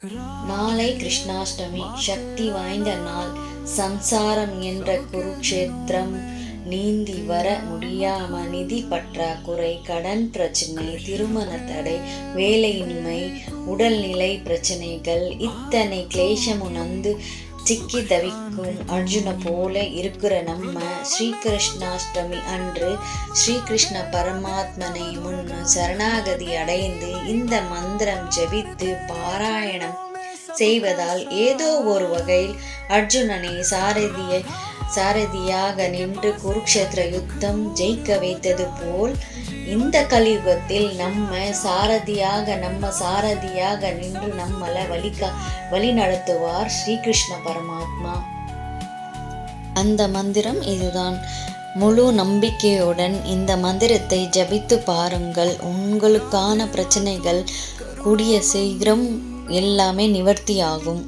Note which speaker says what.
Speaker 1: நாளை கிருஷ்ணாஷ்டமி, சக்தி வாய்ந்த நாள். சம்சாரம் என்ற குருக்ஷேத்திரம் நீந்தி வர முடியாம நிதி பற்றாக்குறை, கடன் பிரச்சனை, திருமண தடை, வேலையின்மை, உடல்நிலை பிரச்சனைகள், இத்தனை கிளேசமுணர்ந்து சிக்கி தவிக்கும் அர்ஜுன போல இருக்கிற நம்ம ஸ்ரீகிருஷ்ணாஷ்டமி அன்று ஸ்ரீகிருஷ்ண பரமாத்மனை முன் சரணாகதி அடைந்து இந்த மந்திரம் ஜபித்து பாராயணம் செய்வதால் ஏதோ ஒரு வகையில் அர்ஜுனனை சாரதியாக நின்று குருக்ஷேத்திர யுத்தம் ஜெயிக்க வைத்தது போல் இந்த கலியுகத்தில் நம்ம சாரதியாக நின்று நம்மளை வழி நடத்துவார் ஸ்ரீகிருஷ்ண பரமாத்மா. அந்த மந்திரம் இதுதான். முழு நம்பிக்கையுடன் இந்த மந்திரத்தை ஜபித்து பாருங்கள். உங்களுக்கான பிரச்சனைகள் கூடிய சீக்கிரம் எல்லாமே நிவர்த்தியாகும்.